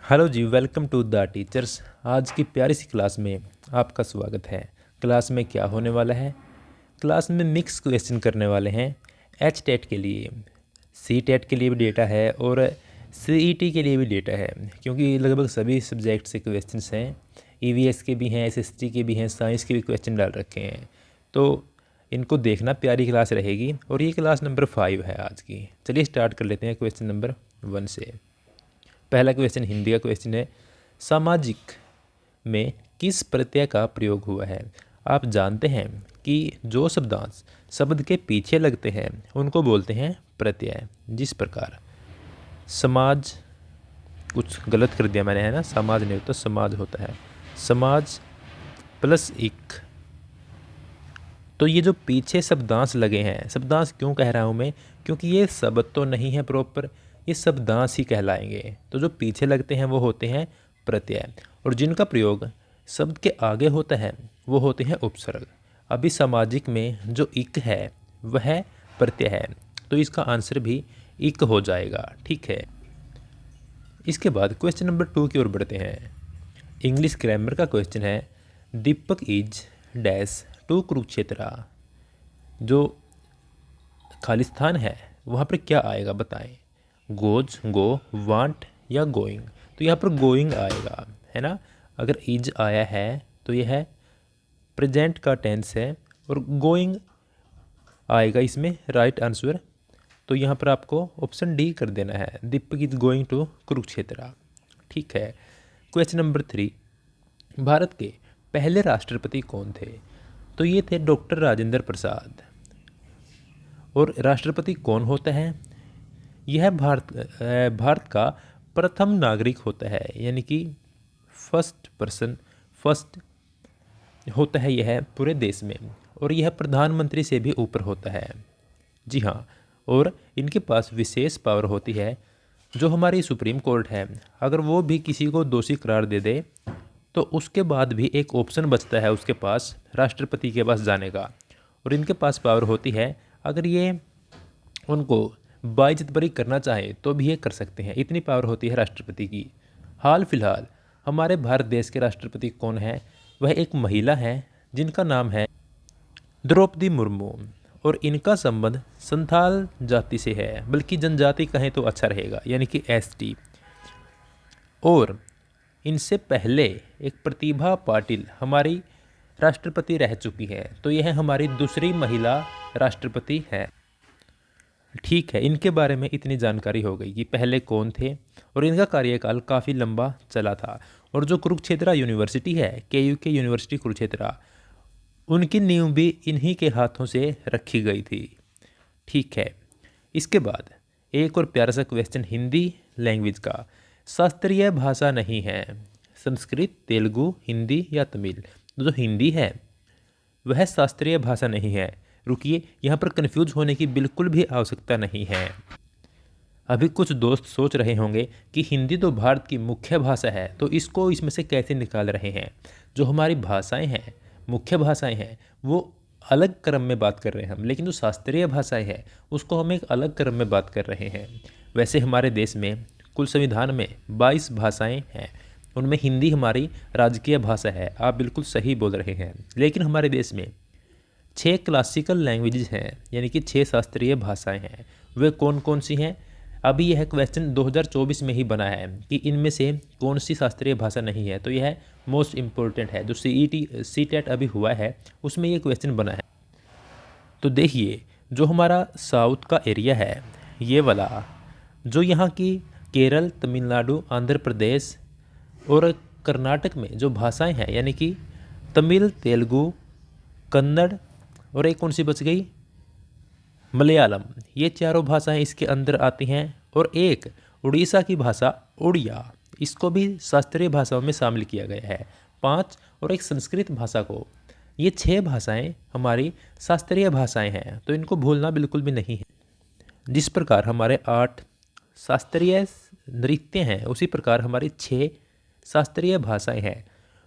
Hello जी, welcome to the teachers. आज की प्यारी सी क्लास में आपका स्वागत है। क्लास में क्या होने वाला है? क्लास में मिक्स क्वेश्चन करने वाले हैं। एच टेट के लिए, सी टेट के लिए भी डेटा है और सी ई टी के लिए भी डेटा है, क्योंकि लगभग सभी सब्जेक्ट से क्वेश्चंस हैं। ई वी एस के भी हैं, एस एस टी के भी हैं, साइंस के भी क्वेश्चन डाल रखे हैं। तो इनको देखना, प्यारी क्लास रहेगी। और ये क्लास नंबर 5 है आज की। चलिए स्टार्ट कर लेते हैं क्वेश्चन नंबर 1 से। पहला क्वेश्चन हिंदी का क्वेश्चन है, सामाजिक में किस प्रत्यय का प्रयोग हुआ है? आप जानते हैं कि जो शब्दांश शब्द के पीछे लगते हैं उनको बोलते हैं प्रत्यय। जिस प्रकार समाज, कुछ गलत कर दिया मैंने, है ना, समाज नहीं होता, समाज होता है। समाज प्लस इक, तो ये जो पीछे शब्दांश लगे हैं, शब्दांश क्यों कह रहा हूँ मैं, क्योंकि ये शब्द तो नहीं है प्रॉपर, ये शब्दांश ही कहलाएंगे। तो जो पीछे लगते हैं वो होते हैं प्रत्यय, और जिनका प्रयोग शब्द के आगे होता है वो होते हैं उपसर्ग। अभी सामाजिक में जो इक है वह प्रत्यय है, तो इसका आंसर भी इक हो जाएगा। ठीक है। इसके बाद क्वेश्चन नंबर 2 की ओर बढ़ते हैं। इंग्लिश ग्रामर का क्वेश्चन है, दीपक इज डैश टू कुरुक्षेत्रा। जो खालिस्तान है वहाँ पर क्या आएगा बताएं? गोज, गो, वांट या गोइंग? तो यहाँ पर गोइंग आएगा, है ना। अगर इज आया है तो यह है प्रेजेंट का टेंस है, और गोइंग आएगा इसमें राइट आंसर। तो यहाँ पर आपको ऑप्शन डी कर देना है, दीपक इज गोइंग टू कुरुक्षेत्रा। ठीक है। क्वेश्चन नंबर 3, भारत के पहले राष्ट्रपति कौन थे? तो ये थे डॉक्टर राजेंद्र प्रसाद। और राष्ट्रपति कौन होता है? यह भारत का प्रथम नागरिक होता है, यानी कि फर्स्ट पर्सन, फर्स्ट होता है यह पूरे देश में। और यह प्रधानमंत्री से भी ऊपर होता है। जी हाँ। और इनके पास विशेष पावर होती है। जो हमारी सुप्रीम कोर्ट है, अगर वो भी किसी को दोषी करार दे दे तो उसके बाद भी एक ऑप्शन बचता है उसके पास, राष्ट्रपति के पास जाने का। और इनके पास पावर होती है, अगर ये उनको बाइज्जत बरी करना चाहे तो भी ये कर सकते हैं। इतनी पावर होती है राष्ट्रपति की। हाल फिलहाल हमारे भारत देश के राष्ट्रपति कौन है? वह एक महिला है जिनका नाम है द्रौपदी मुर्मू। और इनका संबंध संथाल जाति से है, बल्कि जनजाति कहें तो अच्छा रहेगा, यानी कि एसटी। और इनसे पहले एक प्रतिभा पाटिल हमारी राष्ट्रपति रह चुकी है, तो यह हमारी दूसरी महिला राष्ट्रपति है। ठीक है, इनके बारे में इतनी जानकारी हो गई कि पहले कौन थे, और इनका कार्यकाल काफ़ी लंबा चला था। और जो कुरुक्षेत्रा यूनिवर्सिटी है, के यूनिवर्सिटी कुरुक्षेत्रा, उनकी नींव भी इन्हीं के हाथों से रखी गई थी। ठीक है। इसके बाद एक और प्यारा सा क्वेश्चन हिंदी लैंग्वेज का, शास्त्रीय भाषा नहीं है संस्कृत, तेलुगु, हिंदी या तमिल? जो हिंदी है वह शास्त्रीय भाषा नहीं है। रुकिए, यहाँ पर कन्फ्यूज होने की बिल्कुल भी आवश्यकता नहीं है। अभी कुछ दोस्त सोच रहे होंगे कि हिंदी तो भारत की मुख्य भाषा है, तो इसको इसमें से कैसे निकाल रहे हैं? जो हमारी भाषाएं हैं, मुख्य भाषाएं हैं, वो अलग क्रम में बात कर रहे हैं हम, लेकिन जो शास्त्रीय भाषाएं हैं उसको हम एक अलग क्रम में बात कर रहे हैं। वैसे हमारे देश में कुल संविधान में 22 भाषाएँ हैं, उनमें हिंदी हमारी राजकीय भाषा है। आप बिल्कुल सही बोल रहे हैं। लेकिन हमारे देश में 6 क्लासिकल लैंग्वेजेस हैं, यानी कि 6 शास्त्रीय भाषाएं हैं। वे कौन कौन सी हैं? अभी यह क्वेश्चन 2024 में ही बना है कि इनमें से कौन सी शास्त्रीय भाषा नहीं है, तो यह मोस्ट इम्पोर्टेंट है। जो सी टेट अभी हुआ है उसमें ये क्वेश्चन बना है। तो देखिए, जो हमारा साउथ का एरिया है, ये वाला, जो यहाँ की केरल, तमिलनाडु, आंध्र प्रदेश और कर्नाटक में जो भाषाएं हैं, यानी कि तमिल, तेलुगु, कन्नड़, और एक कौन सी बच गई, मलयालम, ये चारों भाषाएं इसके अंदर आती हैं। और एक उड़ीसा की भाषा उड़िया, इसको भी शास्त्रीय भाषाओं में शामिल किया गया है। 5, और एक संस्कृत भाषा को, ये 6 भाषाएं हमारी शास्त्रीय भाषाएं हैं, तो इनको भूलना बिल्कुल भी नहीं है। जिस प्रकार हमारे 8 शास्त्रीय नृत्य हैं, उसी प्रकार हमारी 6 शास्त्रीय भाषाएं हैं।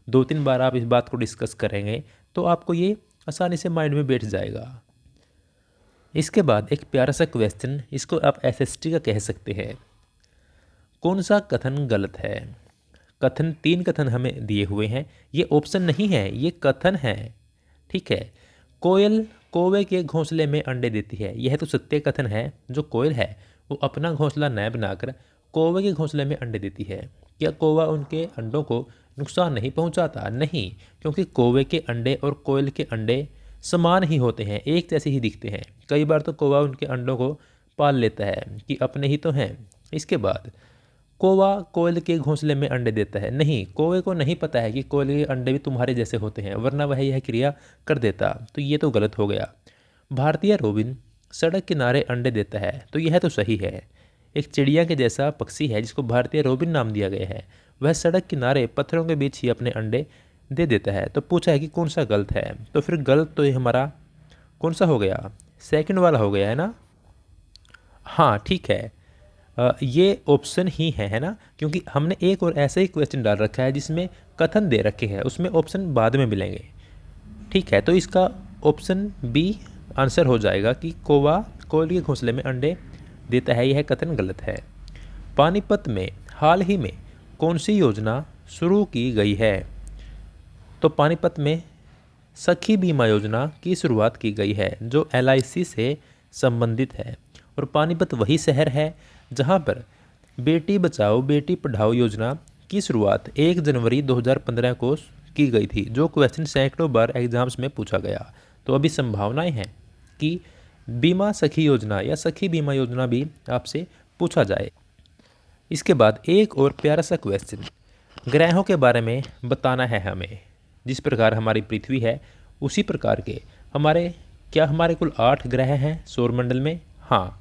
2-3 बार आप इस बात को डिस्कस करेंगे तो आपको ये आसानी से माइंड में बैठ जाएगा। इसके बाद एक प्यारा सा क्वेश्चन, इसको आप एसएसटी का कह सकते हैं। कौन सा कथन गलत है? कथन, 3 कथन हमें दिए हुए हैं, ये ऑप्शन नहीं है, ये कथन है। ठीक है। कोयल कौवे के घोंसले में अंडे देती है, यह तो सत्य कथन है। जो कोयल है वो अपना घोंसला न बनाकर कौवे के घोंसले में अंडे देती है। क्या कौवा उनके अंडों को नुकसान नहीं पहुंचाता? नहीं, क्योंकि कौवे के अंडे और कोयल के अंडे समान ही होते हैं, एक जैसे ही दिखते हैं। कई बार तो कौवा उनके अंडों को पाल लेता है कि अपने ही तो हैं। इसके बाद कौवा कोयल के घोंसले में अंडे देता है, नहीं, कौवे को नहीं पता है कि कोयल के अंडे भी तुम्हारे जैसे होते हैं, वरना वह यह क्रिया कर देता। तो ये तो गलत हो गया। भारतीय रोबिन सड़क किनारे अंडे देता है, तो यह तो सही है। एक चिड़िया के जैसा पक्षी है जिसको भारतीय रोबिन नाम दिया गया है, वह सड़क किनारे पत्थरों के बीच ही अपने अंडे दे देता है। तो पूछा है कि कौन सा गलत है, तो फिर गलत तो ये हमारा कौन सा हो गया? सेकंड वाला हो गया है ना। हाँ ठीक है, ये ऑप्शन ही है ना, क्योंकि हमने एक और ऐसा ही क्वेश्चन डाल रखा है जिसमें कथन दे रखे हैं, उसमें ऑप्शन बाद में मिलेंगे। ठीक है, तो इसका ऑप्शन बी आंसर हो जाएगा कि कौवा कोयल के घोंसले में अंडे देता है, यह कथन गलत है। पानीपत में हाल ही में कौन सी योजना शुरू की गई है? तो पानीपत में सखी बीमा योजना की शुरुआत की गई है, जो LIC से संबंधित है। और पानीपत वही शहर है जहां पर बेटी बचाओ बेटी पढ़ाओ योजना की शुरुआत 1 जनवरी 2015 को की गई थी, जो क्वेश्चन सैकड़ों बार एग्जाम्स में पूछा गया। तो अभी संभावनाएं हैं कि बीमा सखी योजना या सखी बीमा योजना भी आपसे पूछा जाए। इसके बाद एक और प्यारा सा क्वेश्चन, ग्रहों के बारे में बताना है हमें। जिस प्रकार हमारी पृथ्वी है उसी प्रकार के हमारे कुल 8 ग्रह हैं सौरमंडल में। हाँ,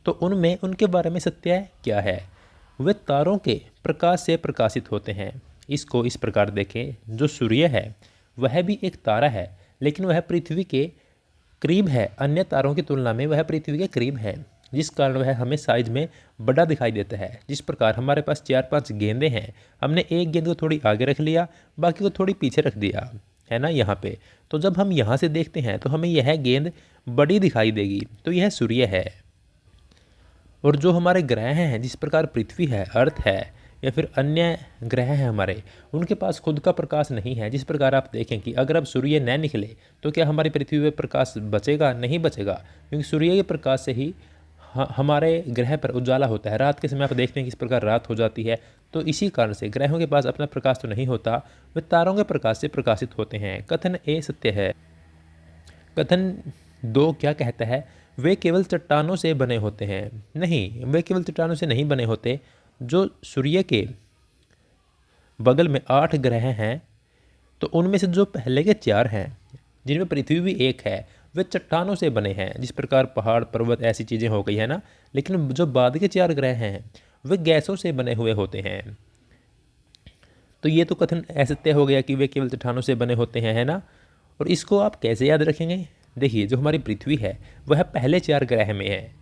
तो उनमें उनके बारे में सत्य क्या है? वे तारों के प्रकाश से प्रकाशित होते हैं। इसको इस प्रकार देखें, जो सूर्य है वह भी एक तारा है, लेकिन वह पृथ्वी के करीब है। अन्य तारों की तुलना में वह पृथ्वी के करीब है, जिस कारण वह हमें साइज में बड़ा दिखाई देता है। जिस प्रकार हमारे पास 4-5 गेंदें हैं, हमने एक गेंद को थोड़ी आगे रख लिया, बाकी को थोड़ी पीछे रख दिया, है ना यहाँ पे। तो जब हम यहाँ से देखते हैं तो हमें यह गेंद बड़ी दिखाई देगी, तो यह सूर्य है। और जो हमारे ग्रह हैं, जिस प्रकार पृथ्वी है, अर्थ है, या फिर अन्य ग्रह हैं हमारे, उनके पास खुद का प्रकाश नहीं है। जिस प्रकार आप देखें कि अगर अब सूर्य न निकले तो क्या हमारी पृथ्वी पर प्रकाश बचेगा? नहीं बचेगा, क्योंकि सूर्य के प्रकाश से ही हमारे ग्रह पर उजाला होता है। रात के समय आप देखते हैं किस प्रकार रात हो जाती है, तो इसी कारण से ग्रहों के पास अपना प्रकाश तो नहीं होता, वे तारों के प्रकाश से प्रकाशित होते हैं। कथन ए सत्य है। कथन 2 क्या कहता है? वे केवल चट्टानों से बने होते हैं। नहीं, वे केवल चट्टानों से नहीं बने होते। जो सूर्य के बगल में 8 ग्रह हैं, तो उनमें से जो पहले के 4 हैं, जिनमें पृथ्वी भी एक है, वे चट्टानों से बने हैं। जिस प्रकार पहाड़ पर्वत ऐसी चीज़ें हो गई है ना, लेकिन जो बाद के 4 ग्रह हैं वे गैसों से बने हुए होते हैं। तो ये तो कथन असत्य हो गया कि वे केवल चट्टानों से बने होते हैं, है ना। और इसको आप कैसे याद रखेंगे? देखिए, जो हमारी पृथ्वी है वह पहले 4 ग्रह में है,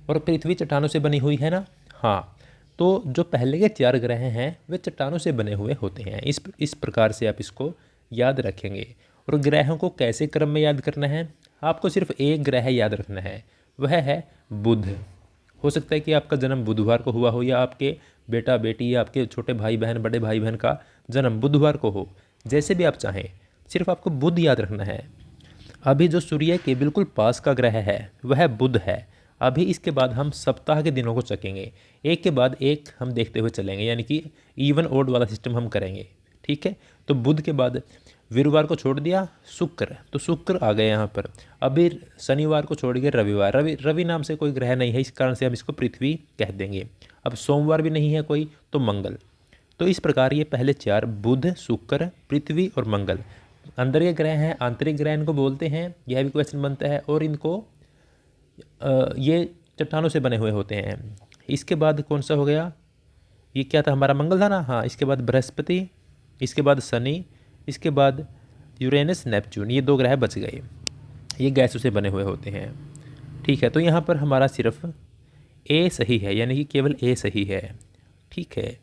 और पृथ्वी चट्टानों से बनी हुई है ना। हाँ, तो जो पहले के 4 ग्रह हैं वे चट्टानों से बने हुए होते हैं। इस प्रकार से आप इसको याद रखेंगे। और ग्रहों को कैसे क्रम में याद करना है? आपको सिर्फ एक ग्रह याद रखना है, वह है बुध। हो सकता है कि आपका जन्म बुधवार को हुआ हो, या आपके बेटा बेटी या आपके छोटे भाई बहन बड़े भाई बहन का जन्म बुधवार को हो। जैसे भी आप चाहें, सिर्फ आपको बुध याद रखना है। अभी जो सूर्य के बिल्कुल पास का ग्रह है वह बुध है। अभी इसके बाद हम सप्ताह के दिनों को चकेंगे, एक के बाद एक हम देखते हुए चलेंगे, यानी कि इवन ओड वाला सिस्टम हम करेंगे। ठीक है, तो बुध के बाद वीरवार को छोड़ दिया शुक्र, तो शुक्र आ गए यहाँ पर। अभी शनिवार को छोड़ के रविवार, रवि नाम से कोई ग्रह नहीं है, इस कारण से हम इसको पृथ्वी कह देंगे। अब सोमवार भी नहीं है कोई, तो मंगल। तो इस प्रकार ये पहले 4 बुध शुक्र पृथ्वी और मंगल अंदर के ग्रह हैं, आंतरिक ग्रह इनको बोलते हैं। यह भी क्वेश्चन बनता है। और इनको ये चट्टानों से बने हुए होते हैं। इसके बाद कौन सा हो गया? ये क्या था हमारा? मंगल था ना। हाँ, इसके बाद बृहस्पति, इसके बाद शनि, इसके बाद यूरेनस नेपच्यून, ये 2 ग्रह बच गए। ये गैसों से बने हुए होते हैं। ठीक है, तो यहाँ पर हमारा सिर्फ ए सही है, यानी कि केवल ए सही है। ठीक है।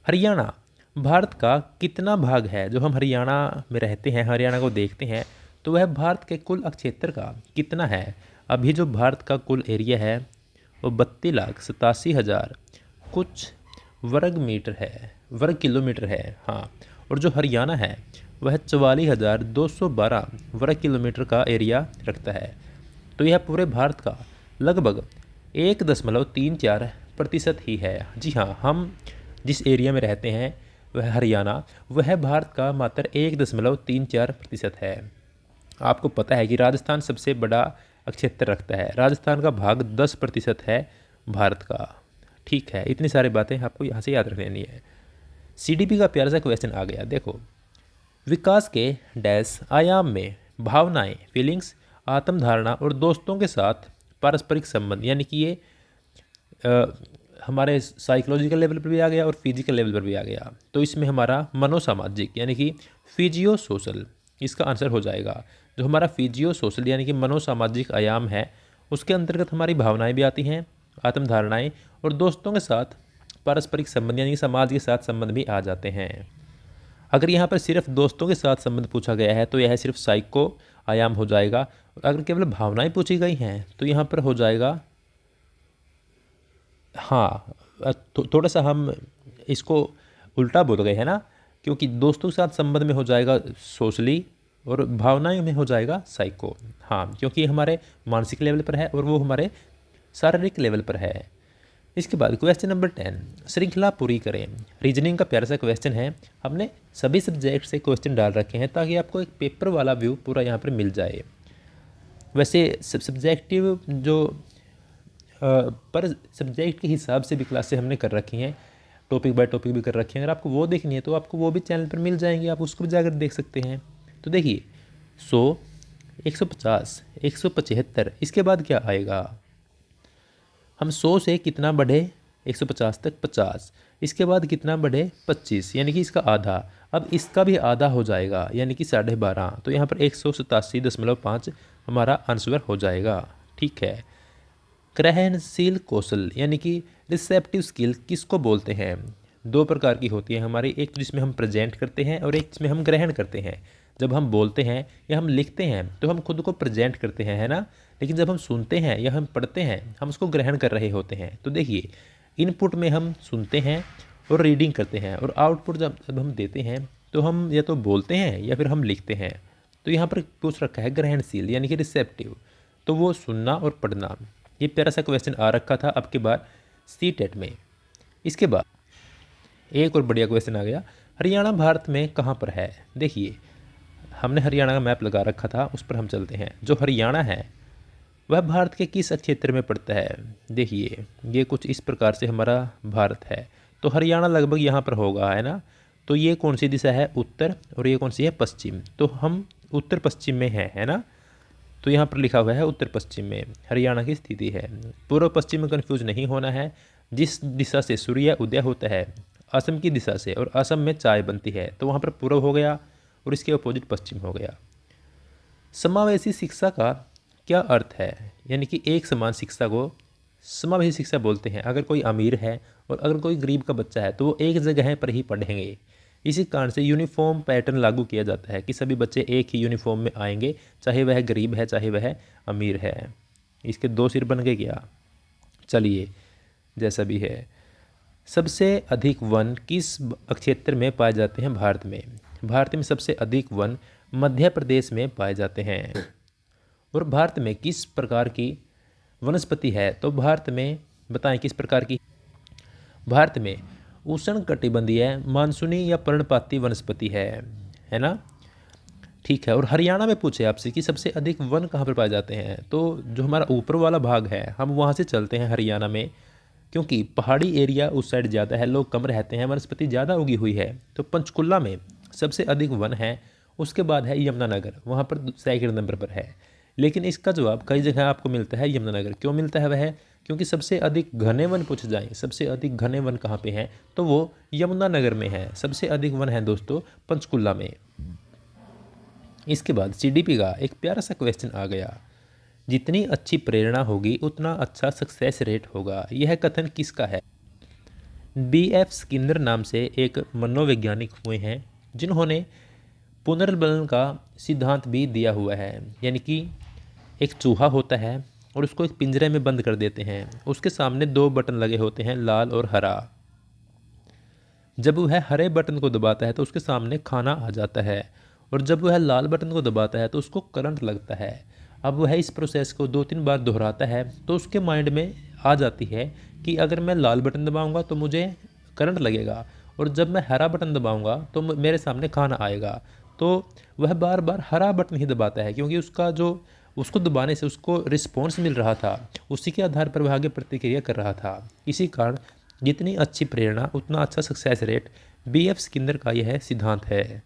हरियाणा भारत का कितना भाग है? जो हम हरियाणा में रहते हैं, हरियाणा को देखते हैं, तो वह भारत के कुल क्षेत्र का कितना है? अभी जो भारत का कुल एरिया है वो 32,87,000 कुछ वर्ग किलोमीटर है। हाँ, और जो हरियाणा है वह 44,212 वर्ग किलोमीटर का एरिया रखता है। तो यह पूरे भारत का लगभग 1.34% ही है। जी हाँ, हम जिस एरिया में रहते हैं वह हरियाणा, वह भारत का मात्र 1.34% है। आपको पता है कि राजस्थान सबसे बड़ा क्षेत्र रखता है, राजस्थान का भाग 10% है भारत का। ठीक है, इतनी सारी बातें आपको यहाँ से याद रख लेनी है। सीडीपी का प्यारा सा क्वेश्चन आ गया, देखो। विकास के डैश आयाम में भावनाएं, फीलिंग्स, आत्मधारणा और दोस्तों के साथ पारस्परिक संबंध, यानी कि ये हमारे साइकोलॉजिकल लेवल पर भी आ गया और फिजिकल लेवल पर भी आ गया। तो इसमें हमारा मनोसामाजिक यानी कि फिजियो सोशल इसका आंसर हो जाएगा। जो हमारा फिजियो सोशल यानी कि मनोसामाजिक आयाम है, उसके अंतर्गत हमारी भावनाएं भी आती हैं, आत्मधारणाएं और दोस्तों के साथ पारस्परिक संबंध यानी कि समाज के साथ संबंध भी आ जाते हैं। अगर यहाँ पर सिर्फ दोस्तों के साथ संबंध पूछा गया है तो यह सिर्फ साइको आयाम हो जाएगा। अगर केवल भावनाएं पूछी गई हैं तो यहाँ पर हो जाएगा, हाँ, थोड़ा सा हम इसको उल्टा बोल गए हैं ना, क्योंकि दोस्तों के साथ संबंध में हो जाएगा सोशली और भावनाएं में हो जाएगा साइको। हाँ, क्योंकि हमारे मानसिक लेवल पर है और वो हमारे शारीरिक लेवल पर है। इसके बाद क्वेश्चन नंबर 10, श्रृंखला पूरी करें। रीजनिंग का प्यारा सा क्वेश्चन है। हमने सभी सब्जेक्ट से क्वेश्चन डाल रखे हैं ताकि आपको एक पेपर वाला व्यू पूरा यहाँ पर मिल जाए। वैसे सब्जेक्टिव जो पर सब्जेक्ट के हिसाब से भी क्लासें हमने कर रखी हैं, टॉपिक बाय टॉपिक भी कर रखी हैं। अगर आपको वो देखनी है तो आपको वो भी चैनल पर मिल जाएंगे, आप उसको भी जाकर देख सकते हैं। तो देखिए 100, 150, 175, इसके बाद क्या आएगा? हम 100 से कितना बढ़े 150 तक 50, इसके बाद कितना बढ़े 25, यानी कि इसका आधा। अब इसका भी आधा हो जाएगा यानी कि 12.5। तो यहाँ पर 187.5 हमारा आंसर हो जाएगा। ठीक है। ग्रहणशील कौशल यानी कि रिसेप्टिव स्किल किसको बोलते हैं? दो प्रकार की होती है हमारी, एक जिसमें हम प्रेजेंट करते हैं और एक जिसमें हम ग्रहण करते हैं। जब हम बोलते हैं या हम लिखते हैं तो हम खुद को प्रेजेंट करते हैं, है ना। लेकिन जब हम सुनते हैं या हम पढ़ते हैं हम उसको ग्रहण कर रहे होते हैं। तो देखिए, इनपुट में हम सुनते हैं और रीडिंग करते हैं, और आउटपुट जब हम देते हैं तो हम या तो बोलते हैं या फिर हम लिखते हैं। तो यहाँ पर पूछ रखा है ग्रहणशील यानी कि रिसेप्टिव, तो वो सुनना और पढ़ना। ये प्यारा सा क्वेश्चन आ रखा था अब के बाद सीटेट में। इसके बाद एक और बढ़िया क्वेश्चन आ गया, हरियाणा भारत में कहाँ पर है? देखिए, हमने हरियाणा का मैप लगा रखा था, उस पर हम चलते हैं। जो हरियाणा है वह भारत के किस क्षेत्र में पड़ता है? देखिए, ये कुछ इस प्रकार से हमारा भारत है, तो हरियाणा लगभग यहाँ पर होगा, है ना। तो ये कौन सी दिशा है? उत्तर, और ये कौन सी है? पश्चिम। तो हम उत्तर पश्चिम में हैं, है ना। तो यहाँ पर लिखा हुआ है उत्तर पश्चिम में हरियाणा की स्थिति है। पूर्व पश्चिम में कन्फ्यूज नहीं होना है। जिस दिशा से सूर्य उदय होता है असम की दिशा से, और असम में चाय बनती है, तो वहाँ पर पूर्व हो गया और इसके अपोजिट पश्चिम हो गया। समावेशी शिक्षा का क्या अर्थ है? यानी कि एक समान शिक्षा को समावेशी शिक्षा बोलते हैं। अगर कोई अमीर है और अगर कोई गरीब का बच्चा है तो वो एक जगह पर ही पढ़ेंगे। इसी कारण से यूनिफॉर्म पैटर्न लागू किया जाता है कि सभी बच्चे एक ही यूनिफॉर्म में आएंगे, चाहे वह गरीब है चाहे वह अमीर है। इसके दो सिर बन गए क्या? चलिए, जैसा भी है। सबसे अधिक वन किस क्षेत्र में पाए जाते हैं भारत में? भारत में सबसे अधिक वन मध्य प्रदेश में पाए जाते हैं। और भारत में किस प्रकार की वनस्पति है? तो भारत में बताएं किस प्रकार की? भारत में उष्णकटिबंधीय मानसूनी या पर्णपाती वनस्पति है ना। ठीक है। और हरियाणा में पूछे आपसे कि सबसे अधिक वन कहाँ पर पाए जाते हैं, तो जो हमारा ऊपर वाला भाग है हम वहाँ से चलते हैं हरियाणा में, क्योंकि पहाड़ी एरिया उस साइड ज़्यादा है, लोग कम रहते हैं, वनस्पति ज़्यादा उगी हुई है। तो पंचकुला में सबसे अधिक वन है। उसके बाद है यमुनानगर, वहाँ पर सेकंड नंबर पर है। लेकिन इसका जवाब कई जगह आपको मिलता है यमुनानगर। क्यों मिलता है वह? क्योंकि सबसे अधिक घने वन पूछ जाएं, सबसे अधिक घने वन कहाँ पे हैं, तो वो यमुनानगर में है। सबसे अधिक वन है दोस्तों पंचकुला में। इसके बाद सीडीपी का एक प्यारा सा क्वेश्चन आ गया, जितनी अच्छी प्रेरणा होगी उतना अच्छा सक्सेस रेट होगा। यह कथन किसका है? BF स्किनर नाम से एक मनोवैज्ञानिक हुए हैं जिन्होंने पुनर्बलन का सिद्धांत भी दिया हुआ है। यानी कि एक चूहा होता है और उसको एक पिंजरे में बंद कर देते हैं, उसके सामने दो बटन लगे होते हैं, लाल और हरा। जब वह हरे बटन को दबाता है तो उसके सामने खाना आ जाता है, और जब वह लाल बटन को दबाता है तो उसको करंट लगता है। अब वह इस प्रोसेस को 2-3 बार दोहराता है तो उसके माइंड में आ जाती है कि अगर मैं लाल बटन दबाऊंगा तो मुझे करंट लगेगा, और जब मैं हरा बटन दबाऊंगा तो मेरे सामने खाना आएगा। तो वह बार बार हरा बटन ही दबाता है, क्योंकि उसका जो उसको दबाने से उसको रिस्पॉन्स मिल रहा था, उसी के आधार पर वह आगे प्रतिक्रिया कर रहा था। इसी कारण जितनी अच्छी प्रेरणा उतना अच्छा सक्सेस रेट, BF स्किनर का यह सिद्धांत है।